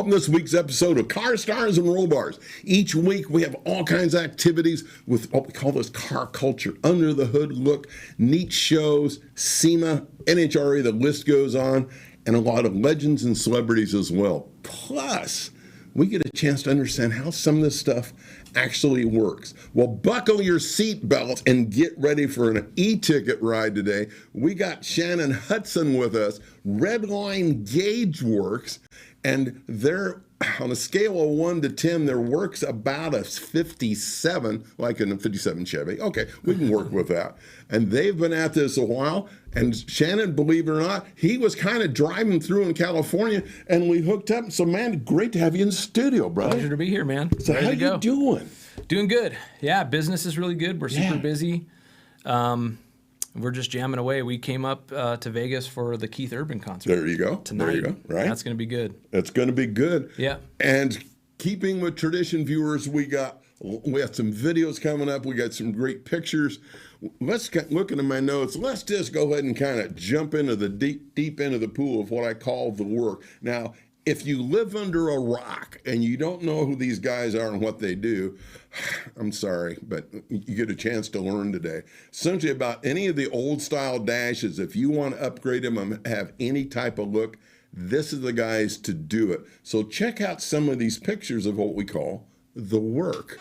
Welcome to this week's episode of Car Stars and Roll Bars. Each week we have all kinds of activities with what we call this car culture, under the hood look, neat shows, SEMA, NHRA, the list goes on, and a lot of legends and celebrities as well. Plus, we get a chance to understand how some of this stuff actually works. Well, buckle your seatbelt and get ready for an e-ticket ride today. We got Shannon Hudson with us, Redline Gauge Works, and they're on a scale of 1 to 10, their work's about a 57, like in a 57 Chevy. Okay, we can work with that. And they've been at this a while. And Shannon, believe it or not, he was kind of driving through in California, and we hooked up. So, man, great to have you in the studio, brother. Pleasure to be here, man. So how you doing? Doing good. Yeah, business is really good. We're super busy. We're just jamming away. We came up to Vegas for the Keith Urban concert. There you go. Tonight. There you go. Right. That's going to be good. That's going to be good. Yeah. And keeping with tradition, viewers, we have some videos coming up. We got some great pictures. Let's look into my notes. Let's just go ahead and kind of jump into the deep end of the pool of what I call the work. Now, if you live under a rock and you don't know who these guys are and what they do, I'm sorry, but you get a chance to learn today. Essentially about any of the old style dashes, if you want to upgrade them and have any type of look, this is the guys to do it. So check out some of these pictures of what we call the work.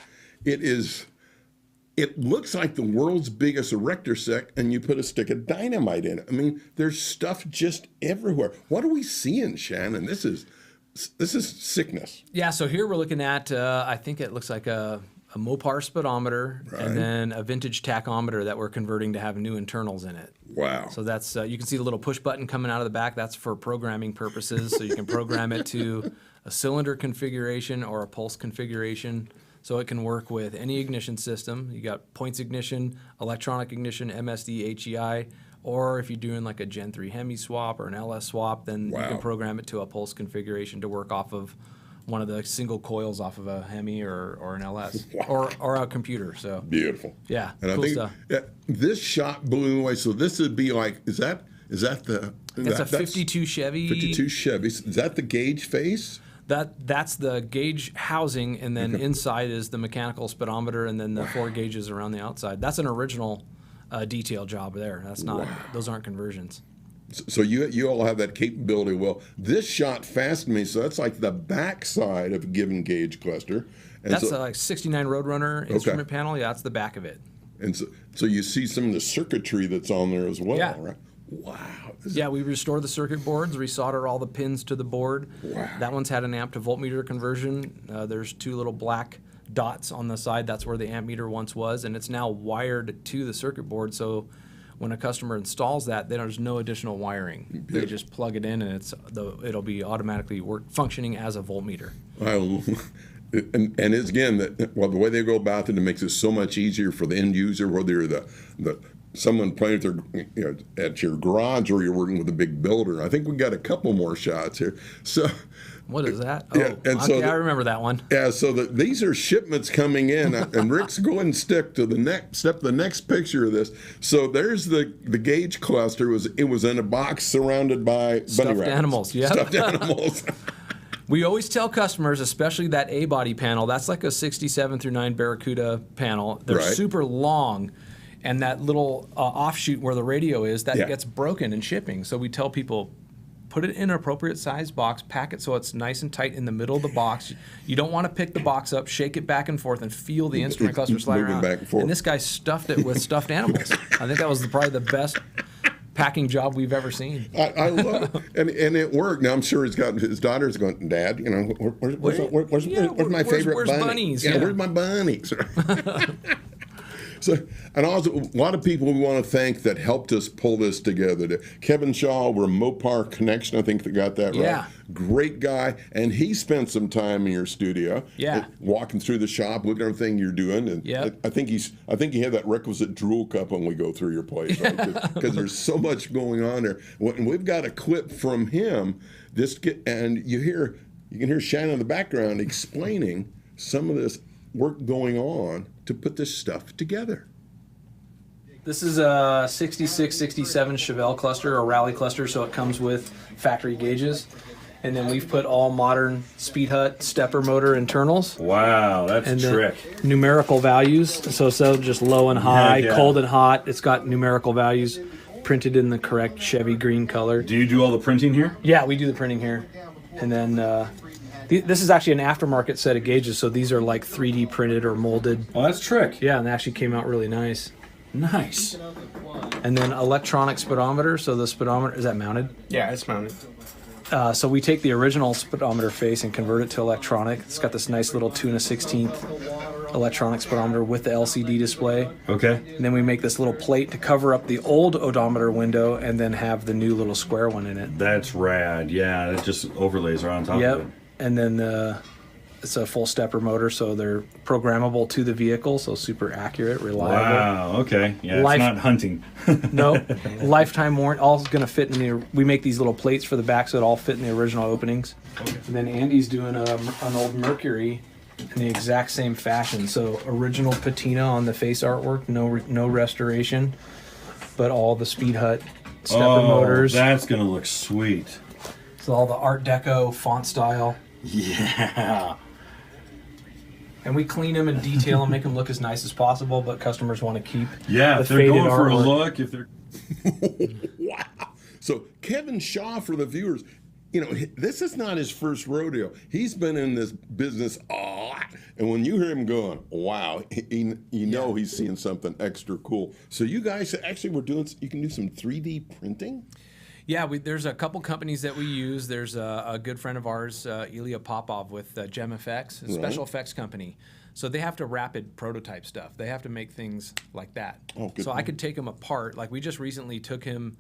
It looks like the world's biggest erector set, and you put a stick of dynamite in it. I mean, there's stuff just everywhere. What are we seeing, Shannon? This is sickness. Yeah, so here we're looking at, I think it looks like a Mopar speedometer, right, and then a vintage tachometer that we're converting to have new internals in it. Wow. So that's, you can see the little push button coming out of the back. That's for programming purposes. So you can program it to a cylinder configuration or a pulse configuration. So it can work with any ignition system. You got points ignition, electronic ignition, MSD, HEI, or if you're doing like a Gen 3 Hemi swap or an LS swap, then you can program it to a pulse configuration to work off of one of the single coils off of a Hemi or an LS or a computer. So beautiful. Yeah, and cool I think stuff. This shot blew away. So this would be like, is that the? That's a 52 Chevy. 52 Chevy. Is that the gauge face? That's the gauge housing, and then inside is the mechanical speedometer, and then the 4 gauges around the outside. That's an original detail job there. That's not; those aren't conversions. So you all have that capability. Well, this shot fascinated me. So that's like the backside of a given gauge cluster. And that's like 69 Roadrunner instrument panel. Yeah, that's the back of it. And so you see some of the circuitry that's on there as well, right? Wow. Yeah, we restore the circuit boards, resolder all the pins to the board. Wow. That one's had an amp to voltmeter conversion. There's 2 little black dots on the side. That's where the amp meter once was, and it's now wired to the circuit board. So when a customer installs that, then there's no additional wiring. Beautiful. They just plug it in, and it'll be automatically functioning as a voltmeter. And it's again the way they go about it makes it so much easier for the end user, whether you're someone playing at your garage or you're working with a big builder. I think we got a couple more shots here. So, what is that? I remember that one. Yeah, so these are shipments coming in, and Rick's going to stick to the next picture of this. So there's the gauge cluster. It was in a box surrounded by stuffed animals. Yeah, stuffed animals. We always tell customers, especially that A-body panel, that's like a 67 through 9 Barracuda panel. They're super long. And that little offshoot where the radio is, that gets broken in shipping. So we tell people, put it in an appropriate size box, pack it so it's nice and tight in the middle of the box. You don't want to pick the box up, shake it back and forth, and feel the instrument cluster slide around. Back and forth. And this guy stuffed it with stuffed animals. I think that was probably the best packing job we've ever seen. I love it. And it worked. Now I'm sure he's got his daughter's going, Dad, where's my favorite bunnies? Yeah, where's my bunnies? So, and also, a lot of people we want to thank that helped us pull this together. Kevin Shaw, we're Mopar Connection, I think they got that right. Yeah. Great guy, and he spent some time in your studio, walking through the shop, looking at everything you're doing. And I think he had that requisite drool cup when we go through your place, right? Because there's so much going on there. And we've got a clip from him. And you can hear Shannon in the background explaining some of this work going on to put this stuff together. This is a 66, 67 Chevelle cluster, or rally cluster, so it comes with factory gauges. And then we've put all modern Speed Hut stepper motor internals. Wow, that's And a then trick. numerical values. So just low and high, Yeah. cold and hot. It's got numerical values printed in the correct Chevy green color. Do you do all the printing here? Yeah, we do the printing here. And then this is actually an aftermarket set of gauges. So these are like 3D printed or molded. Oh, that's a trick. Yeah, and they actually came out really nice. Nice. And then electronic speedometer. So the speedometer, is that mounted? Yeah, it's mounted. So we take the original speedometer face and convert it to electronic. It's got this nice little 2 1/16 electronic speedometer with the LCD display. Okay. And then we make this little plate to cover up the old odometer window and then have the new little square one in it. That's rad. Yeah, it just overlays right on top of Yep. it. And then it's a full stepper motor, so they're programmable to the vehicle, so super accurate, reliable. Wow. Okay. Yeah, it's Life- not hunting. No, lifetime warranty. All's going to fit in the. We make these little plates for the back, so it all fit in the original openings. Okay. And then Andy's doing an old Mercury in the exact same fashion. So original patina on the face artwork, no restoration, but all the Speed Hut stepper motors. That's gonna look sweet. So all the Art Deco font style. Yeah. And we clean them and detail them, make them look as nice as possible, but customers want to keep Yeah, the if they're faded going for a artwork. look, if they're Wow. So Kevin Shaw, for the viewers, you know, this is not his first rodeo. He's been in this business a lot. And when you hear him going, wow, you know he's seeing something extra cool. So you guys actually you can do some 3D printing? Yeah, there's a couple companies that we use. There's a good friend of ours, Ilya Popov, with Gem Effects, a special effects company. So they have to rapid prototype stuff. They have to make things like that. Oh, good so I point. could take them apart. Like we just recently took him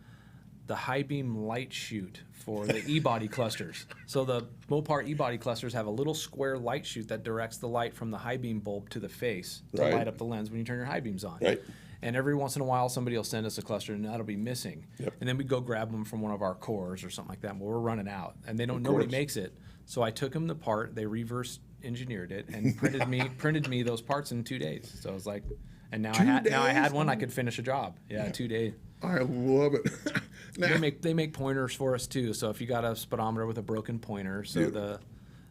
the high beam light chute for the e-body clusters. So the Mopar e-body clusters have a little square light chute that directs the light from the high beam bulb to the face to Right. light up the lens when you turn your high beams on. Right. And every once in a while, somebody will send us a cluster, and that'll be missing. Yep. And then we go grab them from one of our cores or something like that. Well, we're running out, and Of nobody course. makes it. So I took them apart. They reverse engineered it and printed me those parts in 2 days. So I was like, and now I had one. I could finish a job. Yeah, 2 days. I love it. Now, They make pointers for us too. So if you got a speedometer with a broken pointer, so Beautiful.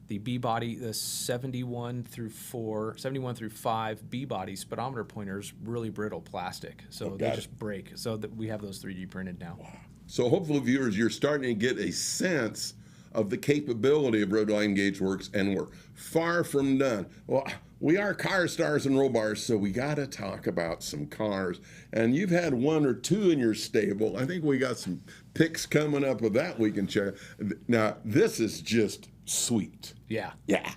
the B body, the 71 through 5 B body speedometer pointers, really brittle plastic, so got they it. just break. So that we have those 3D printed now. So hopefully, viewers, you're starting to get a sense of the capability of Redline Gauge Works, and we're far from done. Well, we are car stars and roll bars, so we got to talk about some cars. And you've had one or two in your stable. I think we got some picks coming up with that we can check. Now, this is just sweet. Yeah. Yeah.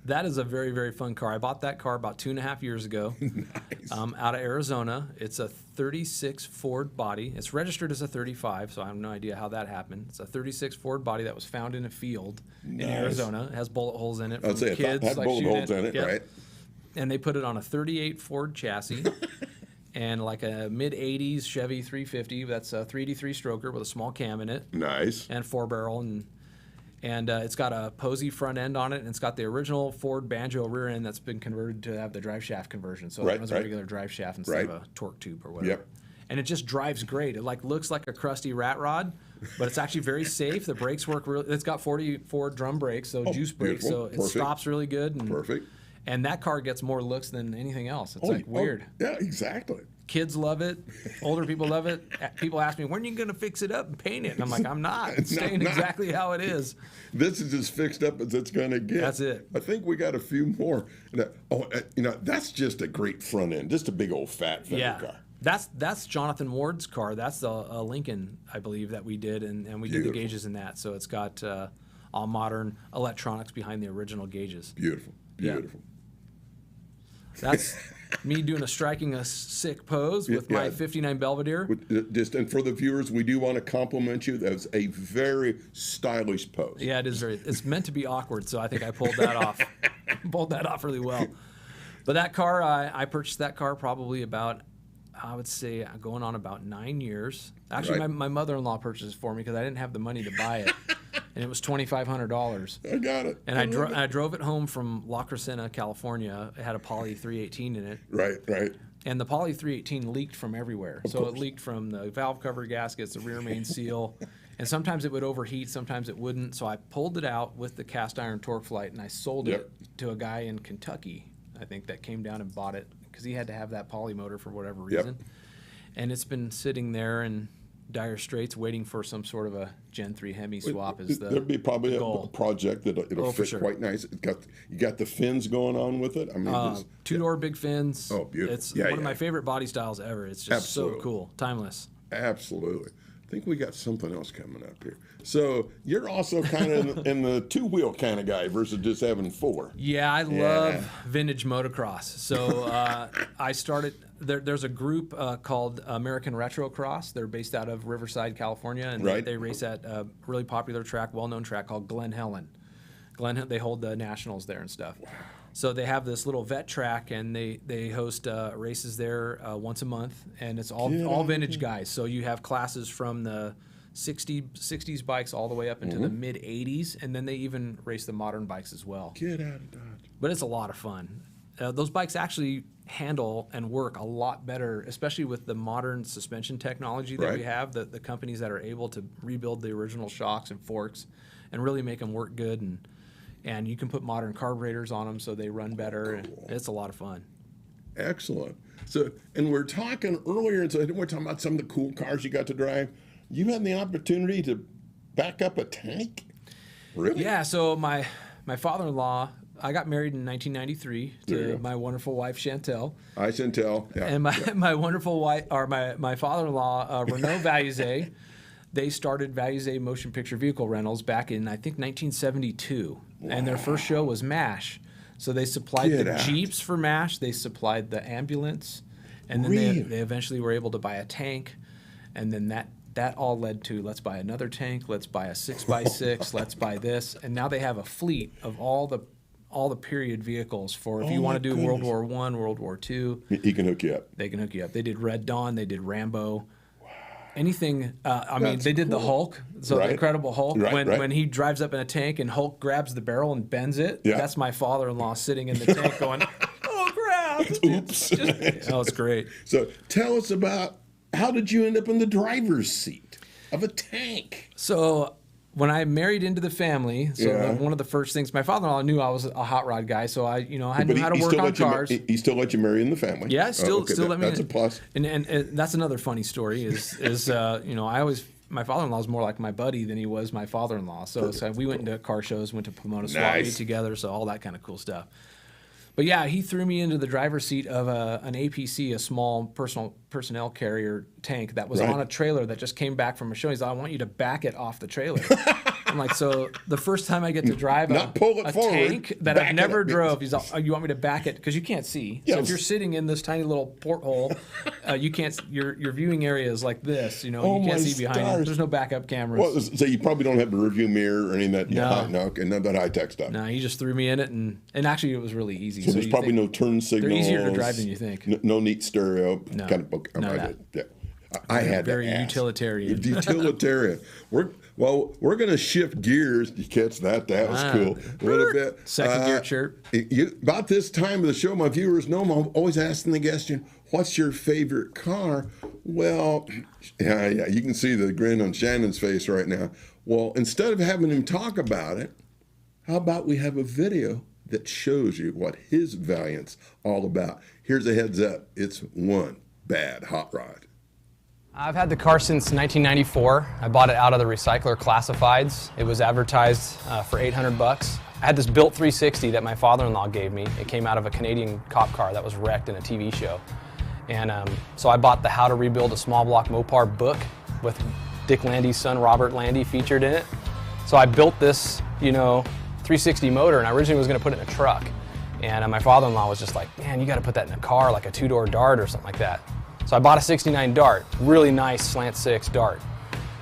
That is a very, very fun car. I bought that car about 2.5 years ago. Nice. Out of Arizona. It's a 36 Ford body. It's registered as a 35, so I have no idea how that happened. It's a 36 Ford body that was found in a field in Nice. Arizona. It has bullet holes in it from I'd say kids. it had bullet shooting holes in it, Yep. right? And they put it on a 38 Ford chassis and like a mid-80s Chevy 350. That's a 383 stroker with a small cam in it Nice. and 4-barrel, and it's got a Posey front end on it, and it's got the original Ford Banjo rear end that's been converted to have the drive shaft conversion. So Right, it was a right. regular drive shaft instead Right. of a torque tube or whatever. Yep. And it just drives great. It looks like a crusty rat rod, but it's actually very safe. The brakes work really. It's got 44 drum brakes, so juice brakes, beautiful. so it Perfect. stops really good. And, Perfect. And that car gets more looks than anything else. It's like weird. Yeah, exactly. Kids love it. Older people love it. People ask me, when are you going to fix it up and paint it? And I'm like, I'm not. It's staying not. exactly how it is. This is as fixed up as it's going to get. That's it. I think we got a few more. That's just a great front end. Just a big old fat fender car. That's Jonathan Ward's car. That's a Lincoln, I believe, that we did, and we did the Beautiful. gauges in that. So it's got all modern electronics behind the original gauges. Beautiful. Yeah. Beautiful. That's me doing a sick pose with my Yeah. 59 Belvedere. And for the viewers, we do want to compliment you. That was a very stylish pose. Yeah, it is it's meant to be awkward, so I think I pulled that off. Pulled that off really well. But that car, I purchased that car probably about, I would say, going on about 9 years. Actually, Right. my mother-in-law purchased it for me because I didn't have the money to buy it. And it was $2,500. I got it. And I drove it home from La Crescenta, California. It had a Poly 318 in it. Right. And the Poly 318 leaked from everywhere. So it leaked from the valve cover gaskets, the rear main seal. And sometimes it would overheat, sometimes it wouldn't. So I pulled it out with the cast iron torque flight, and I sold it to a guy in Kentucky, I think, that came down and bought it because he had to have that poly motor for whatever reason. And it's been sitting there in dire straits waiting for some sort of a Gen 3 Hemi swap. There'd be probably a project that it'll fit sure. quite nice. You got the fins going on with it. I mean, two-door big fins. Oh, beautiful. It's one of my favorite body styles ever. It's just so cool, timeless. Absolutely. I think we got something else coming up here. So you're also kind of in the two-wheel kind of guy versus just having four. Yeah, I love vintage motocross. So I started, there's a group called American Retro Cross. They're based out of Riverside, California, and they race at a really popular track, well-known track called Glen Helen. They hold the nationals there and stuff. Wow. So they have this little vet track, and they host races there once a month, and it's all vintage guys. So you have classes from the 60s bikes all the way up into the mid 80s, and then they even race the modern bikes as well. Get out of Dodge. But it's a lot of fun. Those bikes actually handle and work a lot better, especially with the modern suspension technology that we have, the companies that are able to rebuild the original shocks and forks and really make them work good. And you can put modern carburetors on them so they run better. Cool. It's a lot of fun. Excellent. So, and we're talking earlier, and so we're talking about some of the cool cars you got to drive. You had the opportunity to back up a tank? Really? Yeah, so my father-in-law, I got married in 1993 to my wonderful wife, Chantel. Hi, Chantel. Yeah. And my wonderful wife, or my father-in-law, Renaud Veluzat, they started Veluzat Motion Picture Vehicle Rentals back in, I think, 1972. Wow. And their first show was MASH. So they supplied the Jeeps for MASH. They supplied the ambulance. And then they eventually were able to buy a tank. And then that all led to, let's buy another tank, let's buy a 6x6, let's buy this. And now they have a fleet of all the period vehicles for if you want to do World War I, World War II. He can hook you up. They can hook you up. They did Red Dawn. They did Rambo. Anything, they did the Hulk, so the Incredible Hulk. When he drives up in a tank and Hulk grabs the barrel and bends it, that's my father-in-law sitting in the tank going, oh, crap. Oops. It's great. So tell us about, how did you end up in the driver's seat of a tank? So when I married into the family, one of the first things, my father-in-law knew I was a hot rod guy, so I knew how to work on cars. He still let you marry in the family? Yeah, still let me. That's a plus. And that's another funny story is my father-in-law is more like my buddy than he was my father-in-law. So we went into car shows, went to Pomona Swap Meet together, so all that kind of cool stuff. But yeah, he threw me into the driver's seat of an APC, a small personnel carrier tank that was on a trailer that just came back from a show. He's like, I want you to back it off the trailer. I'm like, so the first time I get to drive a tank that I've never drove, he's like, oh, you want me to back it? Because you can't see. Yes. So if you're sitting in this tiny little porthole, you can't. Your viewing area is like this. You can't see behind you. There's no backup cameras. Well, so you probably don't have the review mirror or any of that. None of that high tech stuff. No, he just threw me in it, and actually it was really easy. So there's probably no turn signals. They're easier to drive than you think. No neat stereo. No, kind of. I had very to ask. Utilitarian. Utilitarian. We're going to shift gears. You catch that? That was cool. A little bit. Second gear chirp. About this time of the show, my viewers know I'm always asking the question, what's your favorite car? Well, yeah, you can see the grin on Shannon's face right now. Well, instead of having him talk about it, how about we have a video that shows you what his Valiant's all about? Here's a heads up. It's one bad hot rod. I've had the car since 1994. I bought it out of the recycler classifieds. It was advertised for $800. I had this built 360 that my father-in-law gave me. It came out of a Canadian cop car that was wrecked in a TV show. And so I bought the How to Rebuild a Small Block Mopar book with Dick Landy's son, Robert Landy, featured in it. So I built this, 360 motor, and I originally was going to put it in a truck. And my father-in-law was just like, man, you got to put that in a car, like a two-door Dart or something like that. So I bought a 69 Dart, really nice slant six Dart.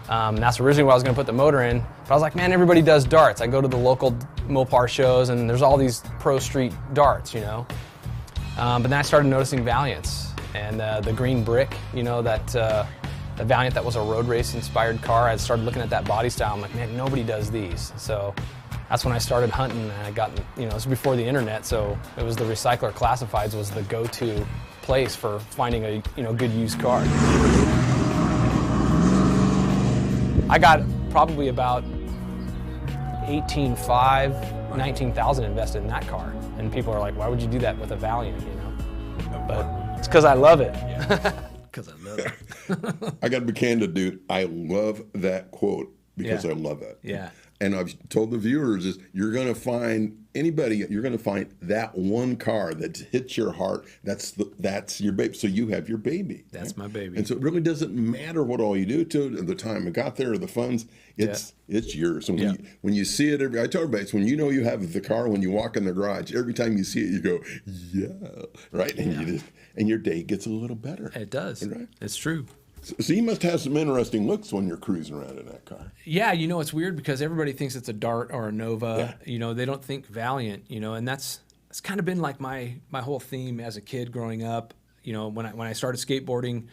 That's originally what I was going to put the motor in. But I was like, man, everybody does darts. I go to the local Mopar shows, and there's all these pro street darts, But then I started noticing Valiants. And the green brick, the Valiant that was a road race inspired car. I started looking at that body style. I'm like, man, nobody does these. So that's when I started hunting, and I got, this was before the internet, so it was the recycler classifieds was the go-to place for finding a good used car. I got probably about 18.5, 19,000 invested in that car. And people are like, why would you do that with a Valiant, you know? But it's because I love it. Because I love it. I got to be candid, dude. I love that quote because I love it. Yeah. And I've told the viewers is you're going to find you're going to find that one car that hits your heart. That's your baby. So you have your baby. That's my baby. And so it really doesn't matter what all you do to it, the time it got there, or the funds. It's yours. And when you see it, I tell everybody, it's when you know you have the car, when you walk in the garage, every time you see it, you go, yeah, right? And and your day gets a little better. It does. Right? It's true. So you must have some interesting looks when you're cruising around in that car. Yeah, you know, it's weird because everybody thinks it's a Dart or a Nova. Yeah. You know, they don't think Valiant, you know, and it's kind of been like my whole theme as a kid growing up. You know, when I started skateboarding,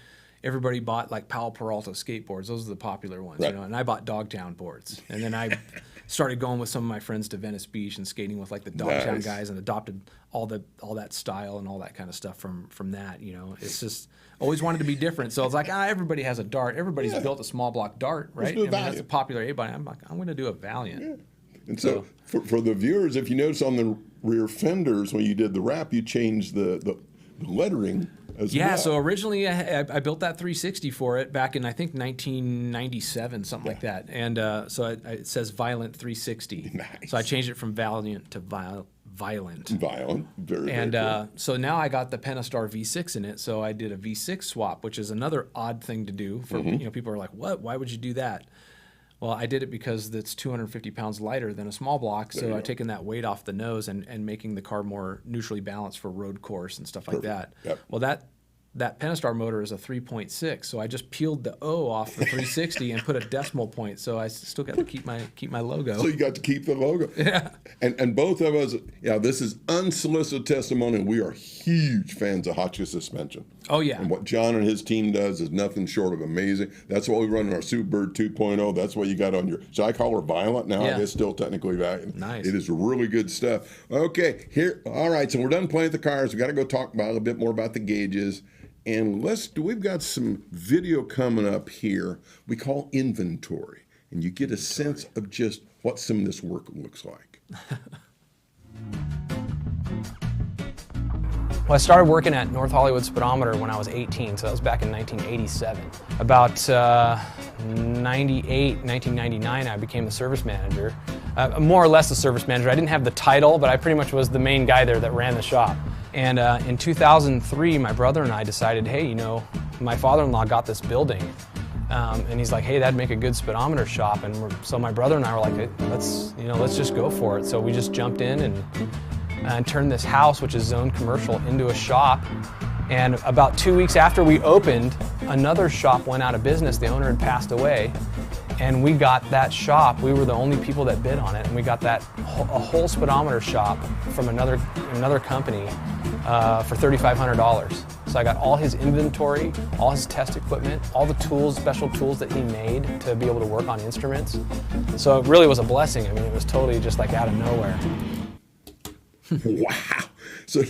everybody bought like Powell Peralta skateboards. Those are the popular ones, you know, and I bought Dogtown boards. And then I started going with some of my friends to Venice Beach and skating with like the Dogtown guys and adopted all that style and all that kind of stuff from that, you know. It's just always wanted to be different. So it's like, everybody has a Dart. Everybody's built a small block Dart, right? I mean, that's a popular A-body. I'm like, I'm going to do a Valiant. Yeah. And so for the viewers, if you notice on the rear fenders, when you did the wrap, you changed the lettering as well. Yeah, so originally I built that 360 for it back in, I think, 1997, something like that. And so it says Violent 360. Nice. So I changed it from Valiant to Violent. Very, and very cool. So now I got the Pentastar V6 in it, so I did a V6 swap, which is another odd thing to do. For you know, people are like, "What? Why would you do that?" Well, I did it because it's 250 pounds lighter than a small block, so I've taken that weight off the nose and making the car more neutrally balanced for road course and stuff like that. Yep. Well, that Pentastar motor is a 3.6, so I just peeled the O off the 360 and put a decimal point, so I still got to keep my logo. So you got to keep the logo. Yeah. And both of us, this is unsolicited testimony. We are huge fans of Hotchkiss suspension. Oh, yeah. And what John and his team does is nothing short of amazing. That's what we run in our Superbird 2.0. That's what you got on your, so I call her Violent now. I guess still technically Valiant. Nice. It is really good stuff. Okay, all right, so we're done playing with the cars. We got to go talk about a little bit more about the gauges. And we've got some video coming up here we call inventory. And you get a sense of just what some of this work looks like. Well, I started working at North Hollywood Speedometer when I was 18, so that was back in 1987. About 1999, I became the service manager. More or less the service manager. I didn't have the title, but I pretty much was the main guy there that ran the shop. And in 2003, my brother and I decided, hey, you know, my father-in-law got this building. And he's like, hey, that'd make a good speedometer shop. And so my brother and I were like, hey, let's just go for it. So we just jumped in and turned this house, which is zoned commercial, into a shop. And about 2 weeks after we opened, another shop went out of business. The owner had passed away. And we got that shop. We were the only people that bid on it, and we got a whole speedometer shop from another company for $3,500. So I got all his inventory, all his test equipment, all the tools, special tools that he made to be able to work on instruments. So it really was a blessing. I mean, it was totally just like out of nowhere. Wow. So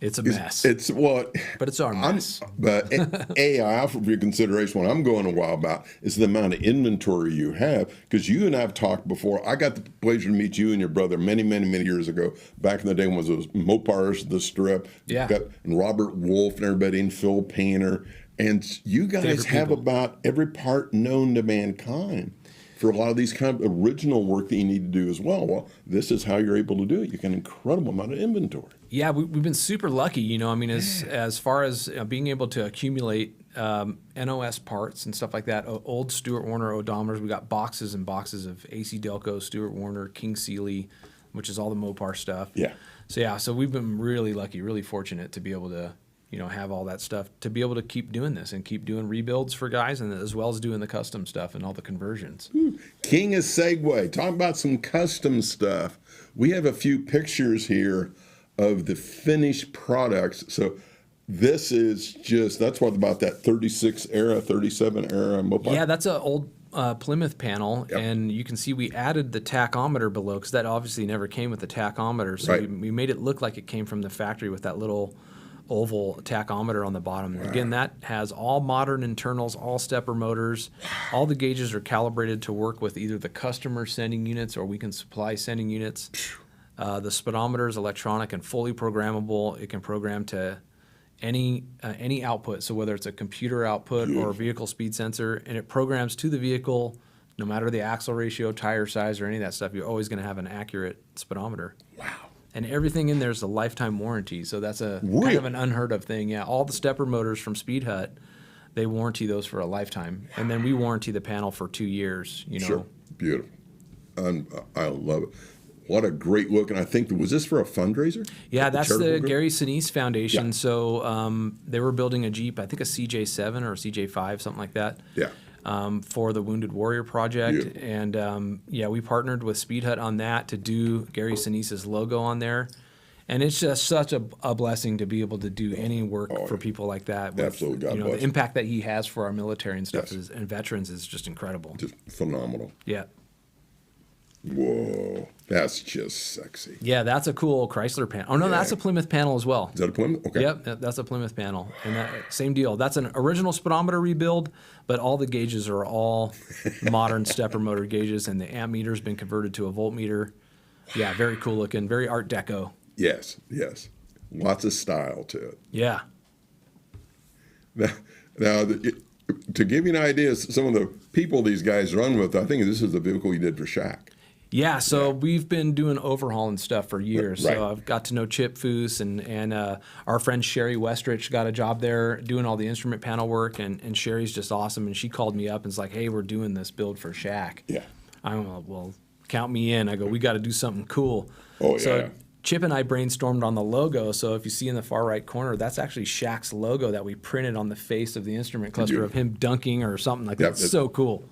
it's a mess. But it's our mess. But I offer for your consideration. What I'm going a while about is the amount of inventory you have, because you and I have talked before. I got the pleasure to meet you and your brother many, many, many years ago. Back in the day when it was Mopars, the Strip, and Robert Wolf and everybody, and Phil Painter, and you guys have about every part known to mankind for a lot of these kind of original work that you need to do as well. Well, this is how you're able to do it. You get an incredible amount of inventory. Yeah, we've been super lucky, you know. I mean, as far as being able to accumulate NOS parts and stuff like that, old Stewart Warner odometers. We got boxes and boxes of AC Delco, Stewart Warner, King Sealy, which is all the Mopar stuff. Yeah. So we've been really lucky, really fortunate to be able to, you know, have all that stuff, to be able to keep doing this and keep doing rebuilds for guys, and as well as doing the custom stuff and all the conversions. King of Segway. Talk about some custom stuff. We have a few pictures here of the finished products. So this is that's what about that 36 era, 37 era Mopar. Yeah, that's an old Plymouth panel, and you can see we added the tachometer below, because that obviously never came with the tachometer. So we made it look like it came from the factory with that little oval tachometer on the bottom. And again, that has all modern internals, all stepper motors. All the gauges are calibrated to work with either the customer sending units or we can supply sending units. The speedometer is electronic and fully programmable. It can program to any output, so whether it's a computer output or a vehicle speed sensor, and it programs to the vehicle, no matter the axle ratio, tire size, or any of that stuff, you're always going to have an accurate speedometer. Wow. And everything in there is a lifetime warranty, so that's a kind of an unheard of thing. Yeah, all the stepper motors from Speed Hut, they warranty those for a lifetime, and then we warranty the panel for 2 years. You know, Sure, beautiful. I love it. What a great look. And I think, was this for a fundraiser? Yeah, that's the charitable group? Gary Sinise Foundation. Yeah. So they were building a Jeep, I think a CJ7 or a CJ5, something like that. Yeah. For the Wounded Warrior Project. Beautiful. And yeah, we partnered with Speed Hut on that to do Gary Sinise's logo on there. And it's just such a blessing to be able to do any work for people like that. With, Absolutely, God you know, bless the him. impact that he has for our military and stuff Yes. and veterans is just incredible. Just phenomenal. Yeah. Whoa. That's just sexy. Yeah, that's a cool Chrysler panel. Oh, no, that's a Plymouth panel as well. Is that a Plymouth? Okay. Yep, that's a Plymouth panel. And that, same deal. That's an original speedometer rebuild, but all the gauges are all modern stepper motor gauges, and the amp meter's been converted to a voltmeter. Yeah, very cool looking, very Art Deco. Yes, yes. Lots of style to it. Yeah. Now, to give you an idea, some of the people these guys run with, I think this is the vehicle you did for Shaq. Yeah, so we've been doing overhaul and stuff for years. Right. So I've got to know Chip Foose, and our friend Sherry Westrich got a job there doing all the instrument panel work, and Sherry's just awesome. And she called me up and was like, hey, we're doing this build for Shaq. Yeah. I'm like, well, count me in. I go, we got to do something cool. Oh, yeah. So Chip and I brainstormed on the logo. So if you see in the far right corner, that's actually Shaq's logo that we printed on the face of the instrument cluster of him dunking or something like that. Yeah, It's so cool.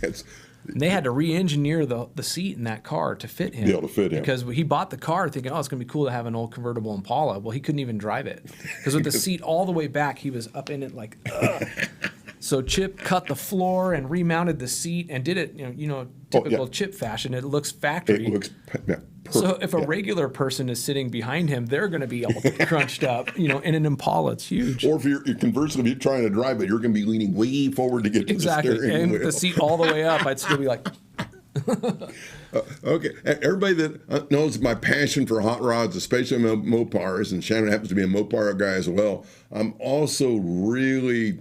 It's, And they had to re-engineer the seat in that car to fit him. Be able to fit him. Because he bought the car thinking, oh, it's going to be cool to have an old convertible Impala. Well, he couldn't even drive it. Because with the seat all the way back, he was up in it like, ugh. So Chip cut the floor and remounted the seat and did it, typical Chip fashion. It looks factory. it looks perfect. So if a regular person is sitting behind him, they're going to be all crunched up, in an Impala. It's huge. Or if you're conversely, if you're trying to drive it, you're going to be leaning way forward to get to the steering And wheel. the seat all the way up, I'd still be like, Okay, everybody that knows my passion for hot rods, especially Mopars, and Shannon happens to be a Mopar guy as well. I'm also really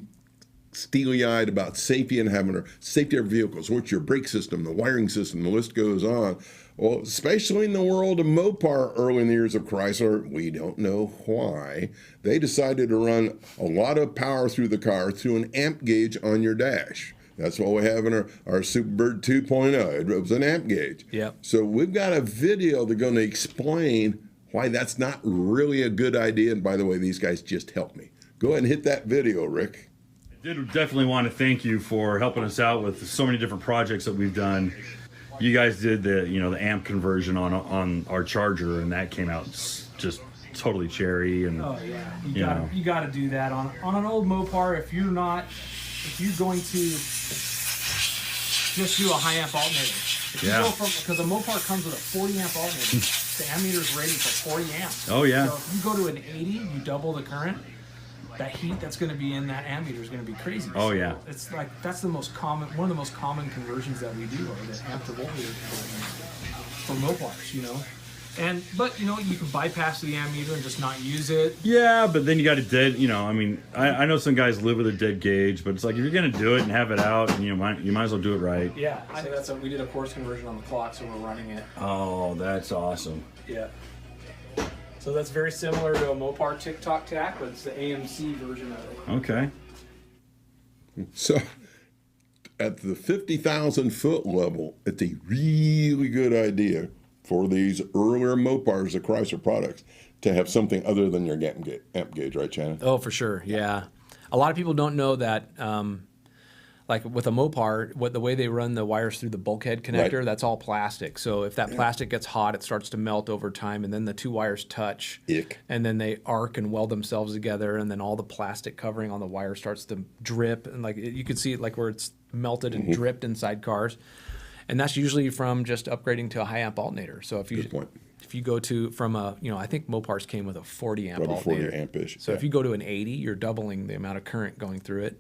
steely-eyed about safety and having a safety of vehicles. What's your brake system, the wiring system, the list goes on. Well, especially in the world of Mopar early in the years of Chrysler, we don't know why, they decided to run a lot of power through the car through an amp gauge on your dash. That's what we have in our Superbird 2.0. It was an amp gauge. Yep. So we've got a video that's going to explain why that's not really a good idea. And by the way, these guys just helped me. Go ahead and hit that video, Rick. I did definitely want to thank you for helping us out with so many different projects that we've done. You guys did the amp conversion on our Charger, and that came out just totally cherry. And oh yeah, you got to do that on an old Mopar. If you're going to just do a high amp alternator. If you go because a Mopar comes with a 40 amp alternator, the ammeter's rated for 40 amps. Oh yeah. So if you go to an 80, you double the current. That heat that's going to be in that ammeter is going to be crazy. Oh yeah. It's like that's one of the most common conversions that we do are the amp to voltmeter conversions for Mopars, but you can bypass the ammeter and just not use it. Yeah, but then you got a dead. I know some guys live with a dead gauge, but it's like if you're gonna do it and have it out, and you might as well do it right. Yeah, so we did a course conversion on the clock, so we're running it. Oh, that's awesome. Yeah. So that's very similar to a Mopar Tick-Tock Tack, but it's the AMC version of it. Okay. So at the 50,000 foot level, it's a really good idea for these earlier Mopars, the Chrysler products, to have something other than your amp gauge, right, Shannon? Oh, for sure, yeah. A lot of people don't know that, like with a Mopar, the way they run the wires through the bulkhead connector, that's all plastic. So if that plastic gets hot, it starts to melt over time, and then the two wires touch. Ick. And then they arc and weld themselves together, and then all the plastic covering on the wire starts to drip, and you can see it like where it's melted and dripped inside cars. And that's usually from just upgrading to a high amp alternator. So if you Good point. if you go to from a, I think Mopars came with a 40 amp Probably 40 alternator. amp-ish. So if you go to an 80, you're doubling the amount of current going through it.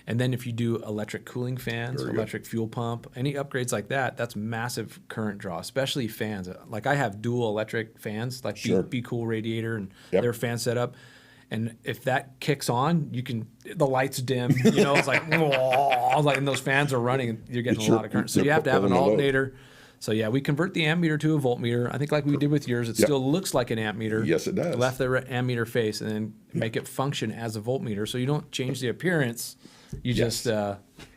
And then if you do electric cooling fans, electric fuel pump, any upgrades like that, that's massive current draw, especially fans. Like I have dual electric fans, like Be Cool radiator and their fan setup. And if that kicks on, the lights dim, it's like, and those fans are running and you're getting a lot of current. So you have to have an alternator. So yeah, we convert the ammeter to a voltmeter. I think like we did with yours, it still looks like an ammeter. Yes, it does. Left the ammeter face and then make it function as a voltmeter. So you don't change the appearance. You just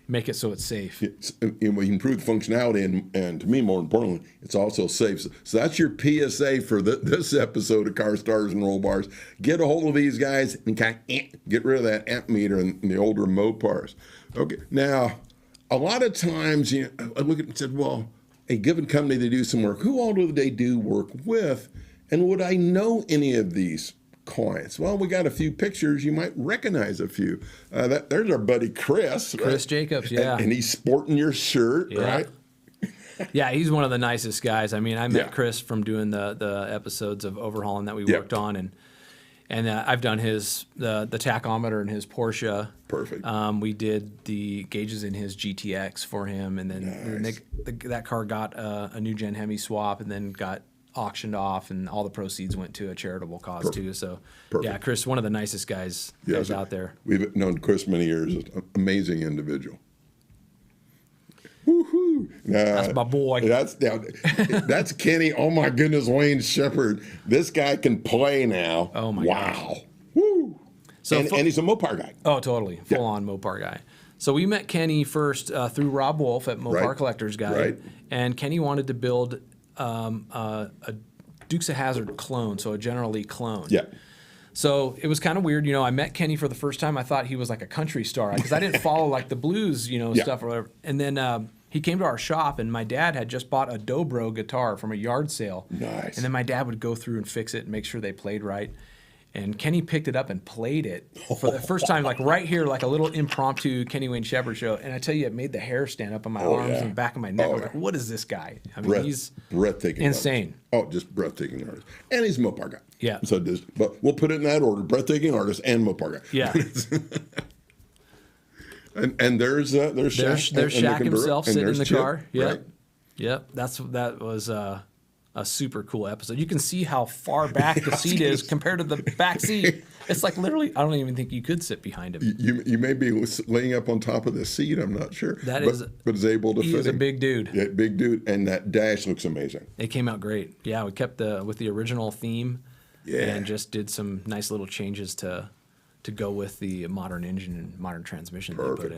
make it so it's safe. And we improve the functionality, and to me, more importantly, it's also safe. So that's your PSA for this episode of Car Stars and Roll Bars. Get a hold of these guys and kind of get rid of that amp meter in the older Mopars. Okay, now, a lot of times, I look at it and said, well, a given company, they do some work. Who all do they do work with? And would I know any of these clients? Well, we got a few pictures. You might recognize a few. There's our buddy Chris. Chris Jacobs, yeah. And he's sporting your shirt, right? Yeah, he's one of the nicest guys. I mean, I met Chris from doing the episodes of Overhauling that we worked on, and I've done the tachometer in his Porsche. Perfect. We did the gauges in his GTX for him, and then that car got a new gen Hemi swap, and then got auctioned off, and all the proceeds went to a charitable cause too. So, yeah, Chris, one of the nicest guys out there. We've known Chris many years. An amazing individual. Woohoo! That's my boy. That's Kenny. Oh my goodness, Wayne Shepherd. This guy can play now. Oh my gosh. Woo! So and he's a Mopar guy. Oh, totally. Full on Mopar guy. So we met Kenny first through Rob Wolf at Mopar Collector's Guide. And Kenny wanted to build a Dukes of Hazzard clone, so a General Lee clone. Yeah. So it was kind of weird. I met Kenny for the first time. I thought he was like a country star because I didn't follow like the blues, stuff or whatever. And then he came to our shop, and my dad had just bought a Dobro guitar from a yard sale. Nice. And then my dad would go through and fix it and make sure they played right. And Kenny picked it up and played it for the first time, like right here, like a little impromptu Kenny Wayne Shepherd show. And I tell you, it made the hair stand up on my arms and back of my neck. I was like, what is this guy? I mean, he's breathtaking. Insane. Artist. Oh, just breathtaking artist. And he's a Mopar guy. Yeah. So but we'll put it in that order: breathtaking artist and Mopar guy. Yeah. and there's Shaq. There's Shaq himself sitting in the Chip, car. Yep. Right? Yep. That was a super cool episode. You can see how far back the seat is compared to the back seat. It's like literally, I don't even think you could sit behind him. You may be laying up on top of the seat. I'm not sure. But is able to fit him. He is a big dude. Yeah, big dude, and that dash looks amazing. It came out great. Yeah, we kept with the original theme, and just did some nice little changes to go with the modern engine and modern transmission they put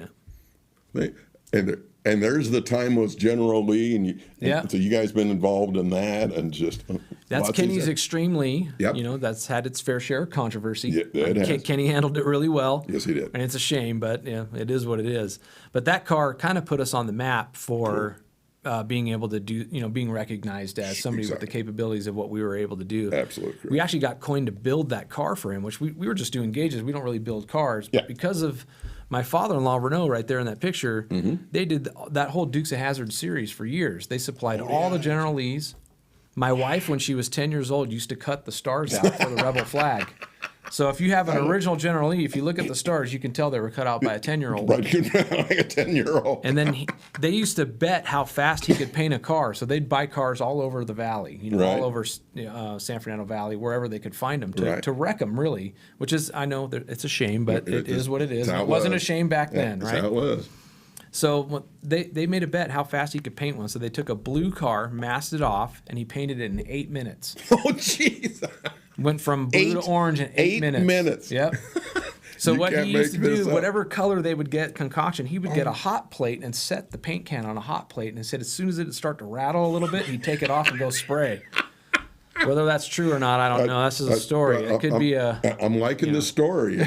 in. And there's the timeless General Lee, and so you guys been involved in that, and just that's Kenny's Extreme Lee. Yep. That's had its fair share of controversy. Yeah, it has. Kenny handled it really well. Yes, he did. And it's a shame, but it is what it is. But that car kind of put us on the map for being able to do, being recognized as somebody with the capabilities of what we were able to do. Absolutely. We actually got coined to build that car for him, which we were just doing gauges. We don't really build cars, but because of my father-in-law, Renaud, right there in that picture, they did that whole Dukes of Hazzard series for years. They supplied all the General Lees. My wife, when she was 10 years old, used to cut the stars out for the rebel flag. So if you have an original General Lee, if you look at the stars, you can tell they were cut out by a 10-year-old. Right, like a 10-year-old. And then they used to bet how fast he could paint a car. So they'd buy cars all over the valley, all over San Fernando Valley, wherever they could find them to wreck them, really. Which is, I know it's a shame, but it is what it is. It wasn't a shame back then, right? That's how it was. So they made a bet how fast he could paint one. So they took a blue car, masked it off, and he painted it in 8 minutes. Oh, jeez. Went from blue to orange in 8 minutes. 8 minutes. Yep. So what he used to do, whatever color they would get concoction, he would get a hot plate and set the paint can on a hot plate. And said as soon as it would start to rattle a little bit, he'd take it off and go spray. Whether that's true or not, I don't know. That's just a story. It could be a... I'm liking the story.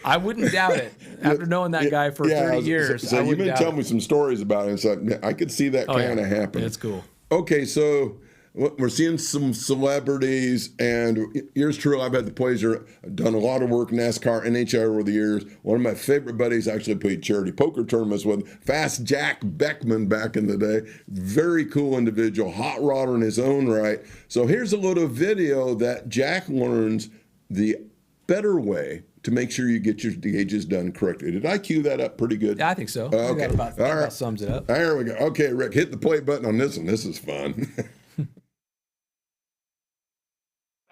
I wouldn't doubt it. After knowing that guy for 30 years, so you've been telling me some stories about it. So I could see that kind of happening. It's cool. Okay, so we're seeing some celebrities, and yours truly, I've had the pleasure, done a lot of work in NASCAR, NHR over the years. One of my favorite buddies actually played charity poker tournaments with Fast Jack Beckman back in the day. Very cool individual, hot rodder in his own right. So here's a little video that Jack learns the better way to make sure you get your gauges done correctly. Did I cue that up pretty good? Yeah, I think so. Okay. That sums it up. There we go. Okay, Rick, hit the play button on this one. This is fun.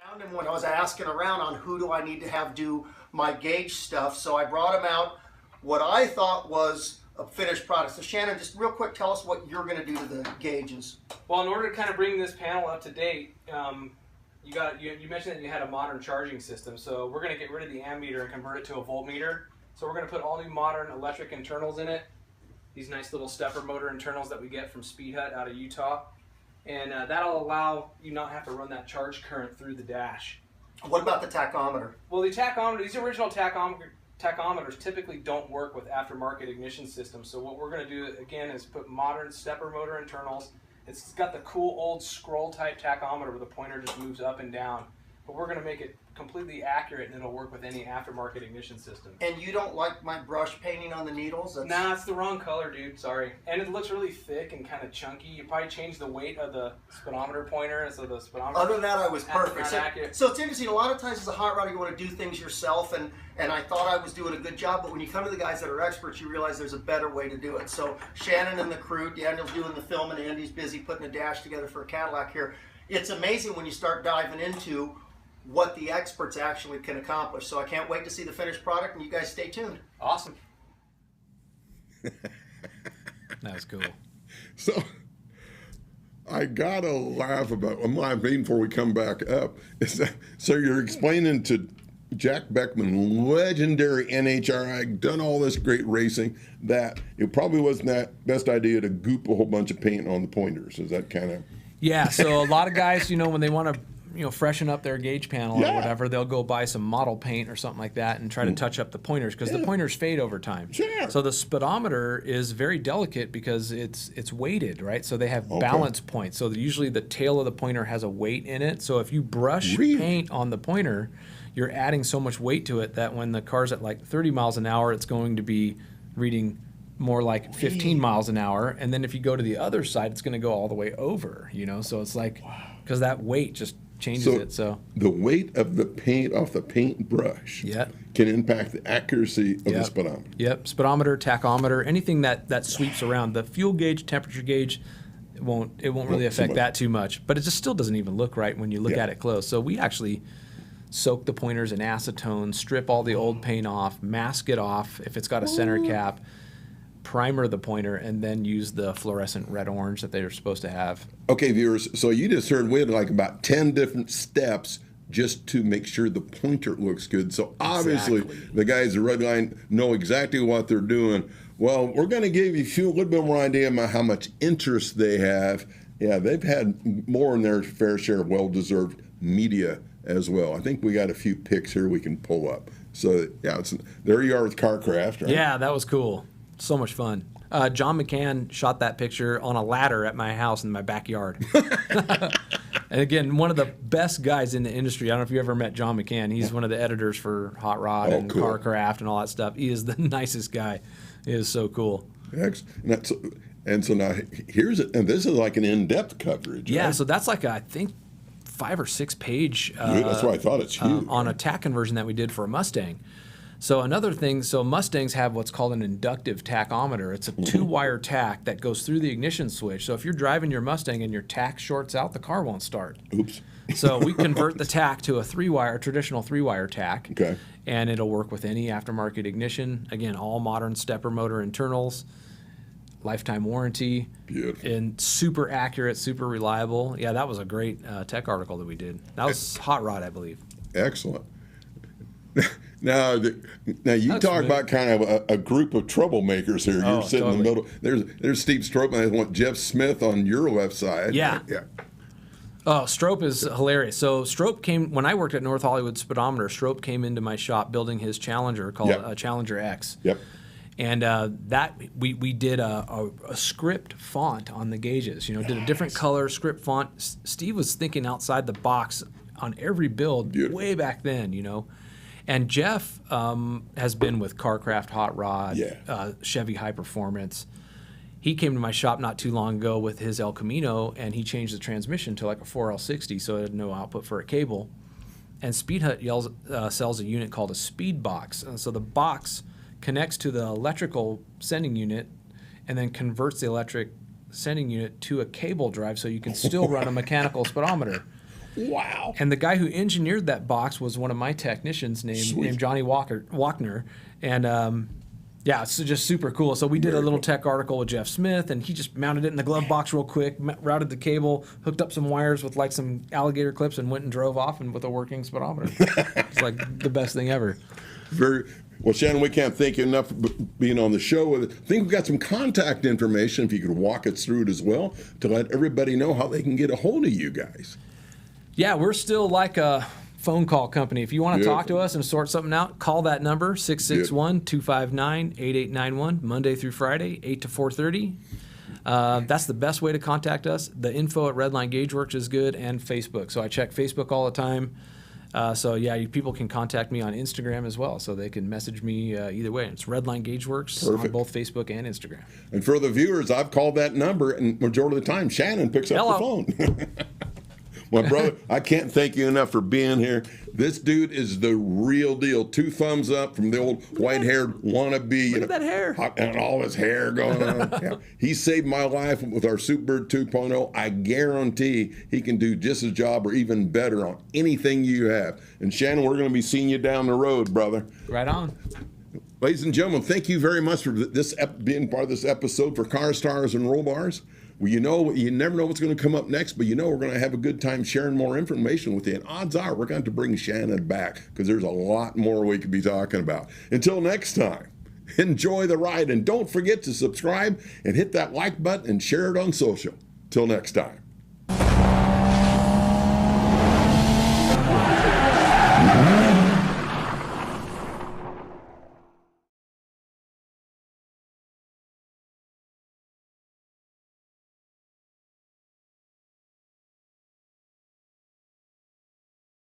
Found him when I was asking around on who do I need to have do my gauge stuff, so I brought him out what I thought was a finished product. So Shannon, just real quick, tell us what you're going to do to the gauges. Well, in order to kind of bring this panel up to date, you mentioned that you had a modern charging system, so we're going to get rid of the ammeter and convert it to a voltmeter. So we're going to put all new modern electric internals in it. These nice little stepper motor internals that we get from Speed Hut out of Utah. And that'll allow you not have to run that charge current through the dash. What about the tachometer? Well, the tachometer, these original tachometers typically don't work with aftermarket ignition systems. So what we're going to do again is put modern stepper motor internals. It's got the cool old scroll type tachometer where the pointer just moves up and down. But we're going to make it completely accurate, and it'll work with any aftermarket ignition system. And you don't like my brush painting on the needles? Nah, it's the wrong color, dude. Sorry. And it looks really thick and kind of chunky. You probably changed the weight of the speedometer pointer, so the speedometer. Other than that, I was perfect. Accurate. So it's interesting. A lot of times as a hot rodder, you want to do things yourself, and I thought I was doing a good job. But when you come to the guys that are experts, you realize there's a better way to do it. So Shannon and the crew, Daniel's doing the film, and Andy's busy putting a dash together for a Cadillac here. It's amazing when you start diving into what the experts actually can accomplish. So I can't wait to see the finished product, and you guys stay tuned. Awesome. That was cool. So I gotta laugh about my main before we come back up. Is that, so you're explaining to Jack Beckman, legendary NHRI, done all this great racing, that it probably wasn't that best idea to goop a whole bunch of paint on the pointers. Is that kind of? Yeah. So a lot of guys, when they want to freshen up their gauge panel or whatever, they'll go buy some model paint or something like that and try to touch up the pointers because the pointers fade over time. Sure. So the speedometer is very delicate because it's weighted, right? So they have balance points. So usually the tail of the pointer has a weight in it. So if you brush paint on the pointer, you're adding so much weight to it that when the car's at like 30 miles an hour, it's going to be reading more like 15 miles an hour. And then if you go to the other side, it's going to go all the way over, So it's like, because that weight just changes it. So the weight of the paint off the paintbrush can impact the accuracy of the speedometer. Yep, speedometer, tachometer, anything that sweeps around. The fuel gauge, temperature gauge, it won't really affect that too much. But it just still doesn't even look right when you look at it close. So we actually soak the pointers in acetone, strip all the old paint off, mask it off if it's got a center cap, primer the pointer, and then use the fluorescent red-orange that they're supposed to have. Okay, viewers, so you just heard we had like about 10 different steps just to make sure the pointer looks good. So obviously the guys at Redline know exactly what they're doing. Well, we're going to give you a little bit more idea about how much interest they have. Yeah, they've had more than their fair share of well-deserved media as well. I think we got a few pics here we can pull up. So yeah, there you are with CarCraft, right? Yeah, that was cool. So much fun. John McCann shot that picture on a ladder at my house in my backyard. And again, one of the best guys in the industry. I don't know if you ever met John McCann. He's one of the editors for Hot Rod and CarCraft and all that stuff. He is the nicest guy. He is so cool. Excellent. And so now here's it. And this is like an in-depth coverage. Yeah, right? so that's like I think 5 or 6 page. That's why I thought it's huge. On a tack conversion that we did for a Mustang. So another thing, so Mustangs have what's called an inductive tachometer. It's a 2-wire tack that goes through the ignition switch. So if you're driving your Mustang and your tack shorts out, the car won't start. Oops. So we convert the tack to a 3-wire, traditional 3-wire tack. Okay. And it'll work with any aftermarket ignition. Again, all modern stepper motor internals, lifetime warranty. Beautiful. And super accurate, super reliable. Yeah, that was a great tech article that we did. That was Hot Rod, I believe. Excellent. Now you talk about kind of a group of troublemakers here. You're sitting in the middle. There's Steve Strope, and I want Jeff Smith on your left side. Yeah. Yeah. Oh, Strope is hilarious. So Strope came, when I worked at North Hollywood Speedometer, Strope came into my shop building his Challenger called Challenger X. Yep. And that we did a script font on the gauges. You know, did a different color script font. Steve was thinking outside the box on every build way back then. You know, and Jeff has been with Carcraft Hot Rod, Chevy High Performance. He came to my shop not too long ago with his El Camino, and he changed the transmission to like a 4L60, so it had no output for a cable. And Speed Hut sells a unit called a Speed Box. And so the box connects to the electrical sending unit and then converts the electric sending unit to a cable drive so you can still run a mechanical speedometer. Wow. And the guy who engineered that box was one of my technicians named Johnny Walkner. And yeah, it's just super cool. So we did a little tech article with Jeff Smith, and he just mounted it in the glove box real quick, routed the cable, hooked up some wires with like some alligator clips, and went and drove off and with a working speedometer. It's like the best thing ever. Well, Shannon, we can't thank you enough for being on the show. I think we've got some contact information, if you could walk us through it as well, to let everybody know how they can get a hold of you guys. Yeah, we're still like a phone call company. If you want to talk to us and sort something out, call that number, 661-259-8891, Monday through Friday, 8 to 4:30. That's the best way to contact us. The info at Redline Gauge Works is good, and Facebook. So I check Facebook all the time. So yeah, people can contact me on Instagram as well, so they can message me either way. It's Redline Gauge Works on both Facebook and Instagram. And for the viewers, I've called that number, and majority of the time, Shannon picks up the phone. My brother, I can't thank you enough for being here. This dude is the real deal. 2 thumbs up from the old white-haired wannabe. Look at that hair. And all his hair going on. Yeah. He saved my life with our Superbird 2.0. I guarantee he can do just his job or even better on anything you have. And Shannon, we're going to be seeing you down the road, brother. Right on. Ladies and gentlemen, thank you very much for being part of this episode for Car Stars and Roll Bars. Well, you never know what's going to come up next, but we're going to have a good time sharing more information with you. And odds are we're going to bring Shannon back because there's a lot more we could be talking about. Until next time, enjoy the ride, and don't forget to subscribe and hit that like button and share it on social. Till next time.